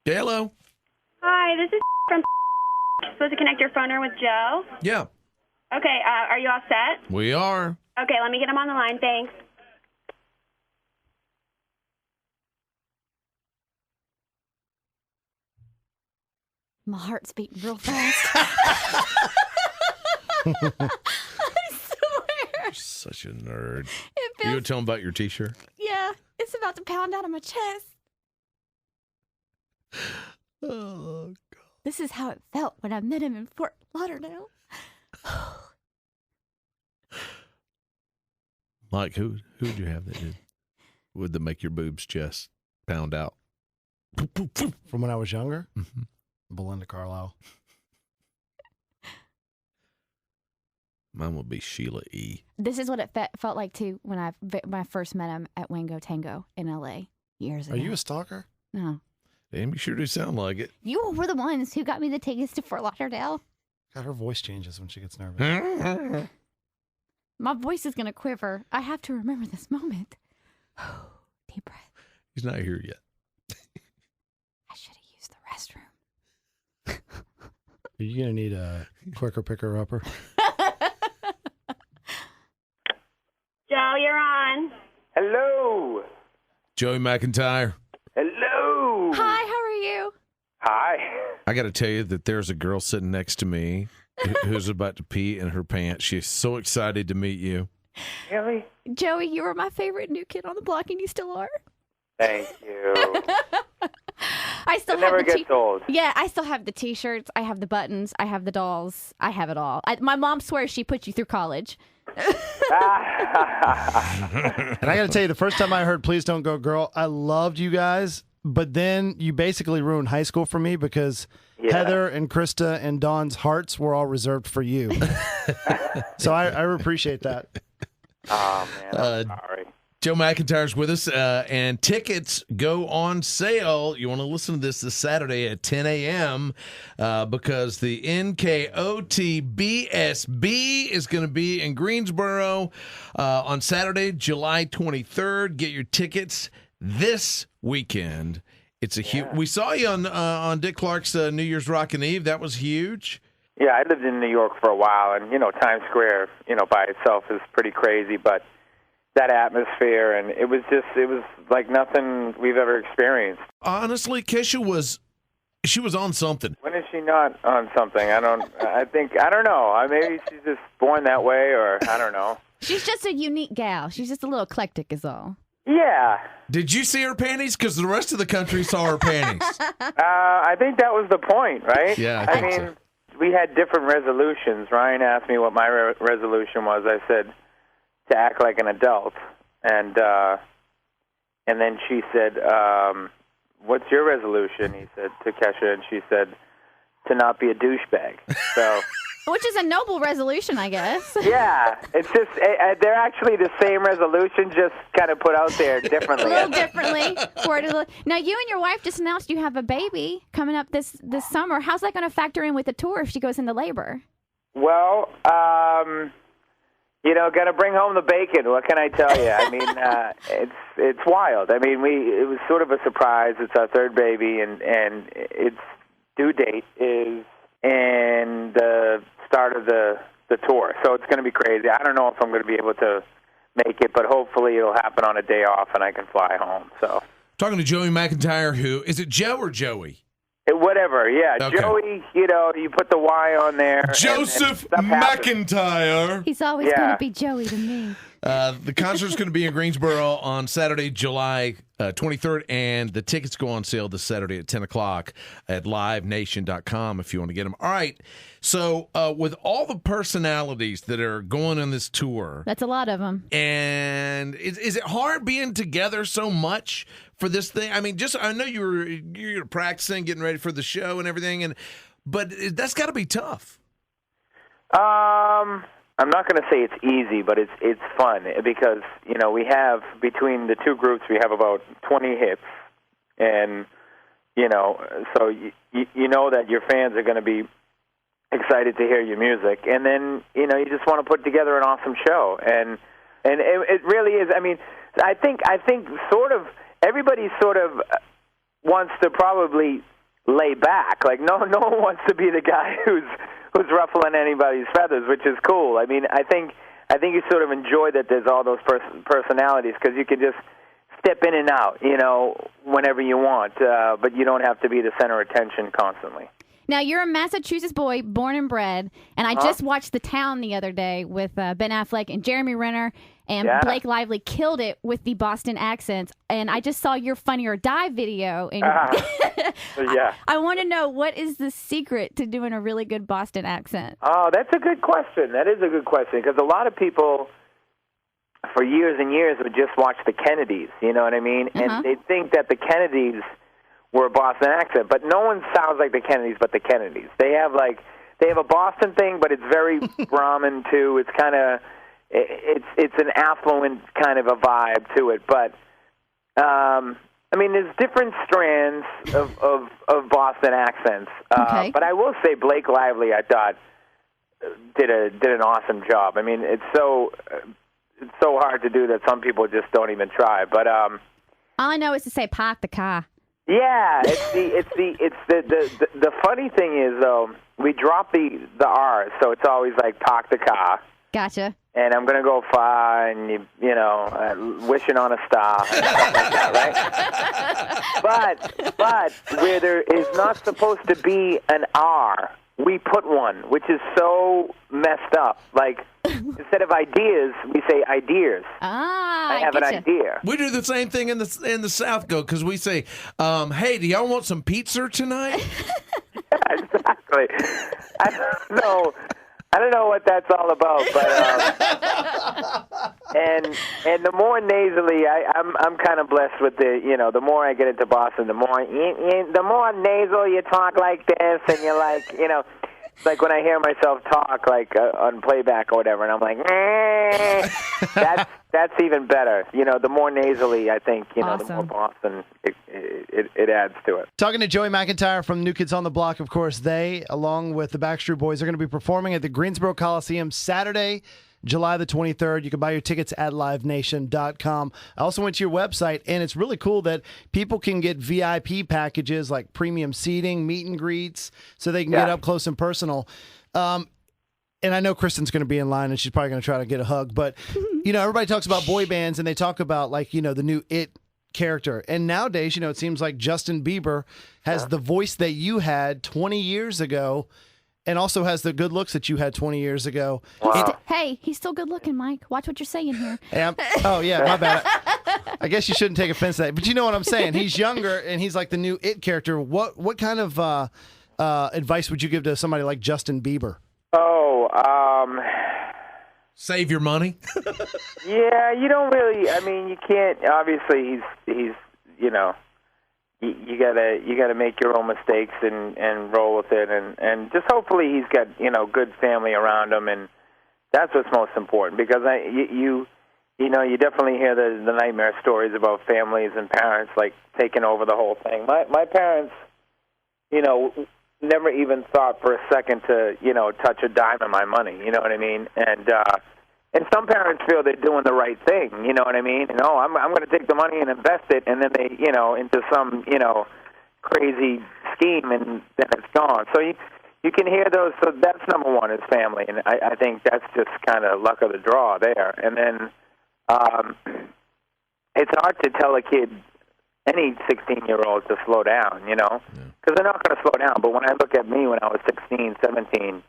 Hello. Hi, this is from supposed to connect your phoner with Joe. Yeah, Okay, are you all set? we are. Okay, let me get him on the line. Thanks. My heart's beating real fast. I swear. You're such a nerd. It You feels, were telling about your T-shirt? yeah, it's about to pound out of my chest. Oh, God. This is how it felt when I met him in Fort Lauderdale. Mike, who'd you have that did? Would that make your boobs chest pound out? From when I was younger? Mhm. Belinda Carlisle. Mine would be Sheila E. This is what it felt like, too, when I first met him at Wango Tango in L.A. years ago. Are you a stalker? No. Damn, you sure do sound like it. You were the ones who got me the tickets to Fort Lauderdale. God, her voice changes when she gets nervous. My voice is going to quiver. I have to remember this moment. Deep breath. He's not here yet. I should have used the restroom. Are you going to need a quicker picker-upper? Joe, you're on. Hello. Joey McINTYre. Hello. Hi, how are you? Hi. I got to tell you that there's a girl sitting next to me who's about to pee in her pants. She's so excited to meet you. Really? Joey, you were my favorite new kid on the block, and you still are. Thank you. I still It have never the gets old. Yeah, I still have the T-shirts. I have the buttons. I have the dolls. I have it all. My mom swears she put you through college. And I got to tell you, the first time I heard Please Don't Go Girl, I loved you guys. But then you basically ruined high school for me because Heather and Krista and Dawn's hearts were all reserved for you. So I appreciate that. Oh, man, I'm sorry. Joe McINTYRE's with us, and tickets go on sale. You want to listen to this Saturday at 10 a.m. Because the NKOT BSB is going to be in Greensboro on Saturday, July 23rd. Get your tickets this weekend. It's a huge. We saw you on Dick Clark's New Year's Rockin' Eve. That was huge. Yeah, I lived in New York for a while, and, Times Square, by itself is pretty crazy, but that atmosphere, and it was like nothing we've ever experienced. Honestly, Kesha was on something. When is she not on something? I don't know. Maybe she's just born that way, or I don't know. She's just a unique gal. She's just a little eclectic is all. Yeah. Did you see her panties? Because the rest of the country saw her panties. I think that was the point, right? Yeah, I think so. We had different resolutions. Ryan asked me what my resolution was. I said to act like an adult, and then she said, "What's your resolution?" He said to Kesha, and she said, "To not be a douchebag." So. Which is a noble resolution, I guess. Yeah, it's just they're actually the same resolution, just kind of put out there differently. A little differently. Now, you and your wife just announced you have a baby coming up this summer. How's that going to factor in with the tour if she goes into labor? Well, got to bring home the bacon. What can I tell you? I mean, it's wild. I mean, it was sort of a surprise. It's our third baby, and its due date is in the start of the tour. So it's going to be crazy. I don't know if I'm going to be able to make it, but hopefully it'll happen on a day off and I can fly home. So talking to Joey McINTYre, who is it, Joe or Joey? Whatever, yeah. Okay. Joey, you put the Y on there. Joseph McINTYre. He's always going to be Joey to me. The concert's going to be in Greensboro on Saturday, July 23rd, and the tickets go on sale this Saturday at 10 o'clock at livenation.com if you want to get them. All right, so with all the personalities that are going on this tour. That's a lot of them. And is it hard being together so much for this thing? I mean, I know you're practicing, getting ready for the show and everything, but that's got to be tough. I'm not going to say it's easy, but it's fun because, we have, between the two groups, we have about 20 hits. And, so you know that your fans are going to be excited to hear your music. And then, you just want to put together an awesome show. And it really is. I mean, I think sort of everybody sort of wants to probably lay back. Like no one wants to be the guy who's ruffling anybody's feathers, which is cool. I mean, I think you sort of enjoy that there's all those personalities because you can just step in and out, whenever you want, but you don't have to be the center of attention constantly. Now, you're a Massachusetts boy, born and bred, and I just watched The Town the other day with Ben Affleck and Jeremy Renner, and Blake Lively killed it with the Boston accents, and I just saw your Funny or Die video. And I want to know, what is the secret to doing a really good Boston accent? Oh, that's a good question. That is a good question, because a lot of people for years and years would just watch the Kennedys, you know what I mean? And they think that the Kennedys were a Boston accent, but no one sounds like the Kennedys but the Kennedys. They have a Boston thing, but it's very Brahmin too. It's kind of it's an affluent kind of a vibe to it. But I mean, there's different strands of Boston accents. But I will say Blake Lively, I thought, did an awesome job. I mean, it's so hard to do that some people just don't even try. But all I know is to say park the car. Yeah, it's the funny thing is though, we drop the R's, so it's always like park the car. Gotcha. And I'm gonna go far, and you know, wishing on a star, and stuff like that, right? But where there is not supposed to be an R, we put one, which is so messed up. Like, instead of ideas, we say ideas. I have an idea. We do the same thing in the South, because we say, "Hey, do y'all want some pizza tonight?" Yeah, exactly. I don't know what that's all about, but and the more nasally, I'm kind of blessed with the more I get into Boston, the more nasal you talk like this, and you're like, it's like when I hear myself talk like on playback or whatever, and I'm like, that's even better. The more nasally, I think, Awesome. the more Boston it adds to it. Talking to Joey McINTYRE from New Kids on the Block, of course, they, along with the Backstreet Boys, are going to be performing at the Greensboro Coliseum Saturday, July the 23rd. You can buy your tickets at livenation.com. I also went to your website, and it's really cool that people can get VIP packages like premium seating, meet and greets, so they can get up close and personal. And I know Kristen's going to be in line, and she's probably going to try to get a hug. But, everybody talks about boy bands, and they talk about, the new It character. And nowadays, it seems like Justin Bieber has the voice that you had 20 years ago, and also has the good looks that you had 20 years ago. Wow. Hey, he's still good looking, Mike. Watch what you're saying here. Oh, yeah, my bad. I guess you shouldn't take offense to that. But you know what I'm saying. He's younger, and he's like the new It character. What kind of advice would you give to somebody like Justin Bieber? Save your money. Yeah, you don't really. I mean, you can't. Obviously, he's you gotta make your own mistakes and roll with it, and just hopefully he's got good family around him, and that's what's most important, because you definitely hear the nightmare stories about families and parents like taking over the whole thing. My parents, never even thought for a second to touch a dime of my money. You know what I mean? And some parents feel they're doing the right thing. You know what I mean? I'm going to take the money and invest it, and then they into some crazy scheme, and then it's gone. So you can hear those. So that's number one, is family, and I think that's just kind of luck of the draw there. And then it's hard to tell a kid, any 16-year-old, to slow down, because they're not going to slow down. But when I look at me when I was 16, 17,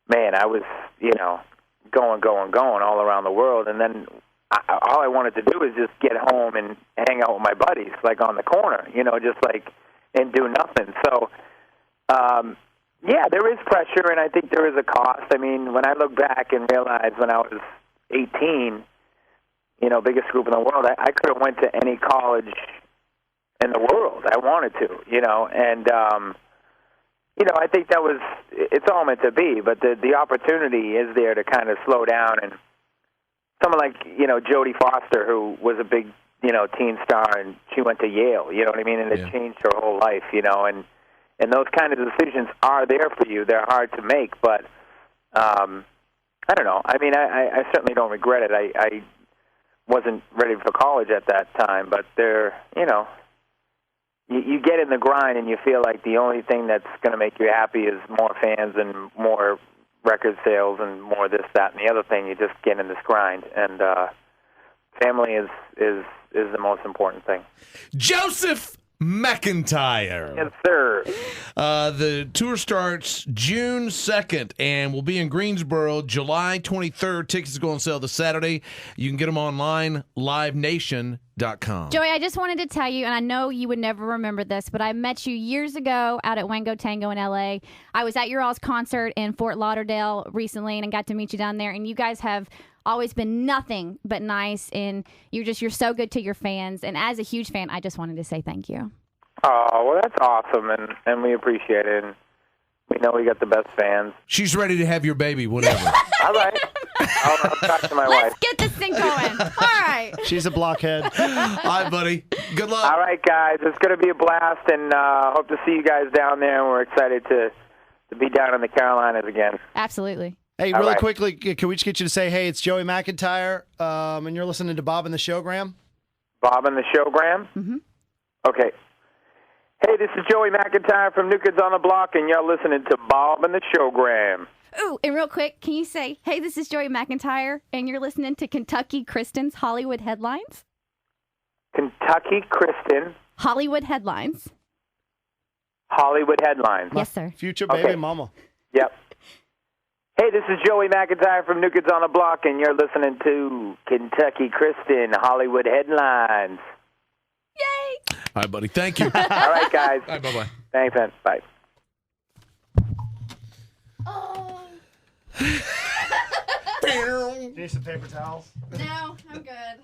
man, I was, going all around the world. And then all I wanted to do is just get home and hang out with my buddies, like on the corner, and do nothing. So, there is pressure, and I think there is a cost. I mean, when I look back and realize when I was 18, biggest group in the world, I could have went to any college in the world I wanted to, and I think it's all meant to be, but the opportunity is there to kind of slow down. And someone like Jodie Foster, who was a big teen star, and she went to Yale, you know what I mean, and it changed her whole life, and those kind of decisions are there for you. They're hard to make, but I don't know. I mean, I certainly don't regret it. I wasn't ready for college at that time, but you get in the grind and you feel like the only thing that's going to make you happy is more fans and more record sales and more this, that, and the other thing. You just get in this grind, and family is the most important thing. Joseph McINTYRE. Yes, sir. The tour starts June 2nd and will be in Greensboro July 23rd. Tickets go on sale this Saturday. You can get them online, livenation.com. Joey, I just wanted to tell you, and I know you would never remember this, but I met you years ago out at Wango Tango in L.A. I was at your all's concert in Fort Lauderdale recently, and I got to meet you down there, and you guys have always been nothing but nice, and you're so good to your fans. And as a huge fan, I just wanted to say thank you. Oh, well, that's awesome, and we appreciate it. And we know we got the best fans. She's ready to have your baby whenever. All right. I'll talk to my wife. Let's get this thing going. All right. She's a blockhead. All right, buddy. Good luck. All right, guys. It's going to be a blast, and hope to see you guys down there, and we're excited to be down in the Carolinas again. Absolutely. Hey, really quickly, can we just get you to say, hey, it's Joey McINTYRE, and you're listening to Bob and the Showgram? Bob and the Showgram? Mm-hmm. Okay. Hey, this is Joey McINTYRE from New Kids on the Block, and you're listening to Bob and the Showgram. Ooh, and real quick, can you say, hey, this is Joey McINTYRE, and you're listening to Kentucky Kristen's Hollywood Headlines? Kentucky Kristen. Hollywood Headlines. Hollywood Headlines. Yes, sir. Future baby mama. Yep. Hey, this is Joey McINTYRE from New Kids on the Block, and you're listening to Kentucky Kristen Hollywood Headlines. Yay! All right, buddy. Thank you. All right, guys. All right, bye-bye. Thanks, man. Bye. Oh. Need some paper towels? No, I'm good.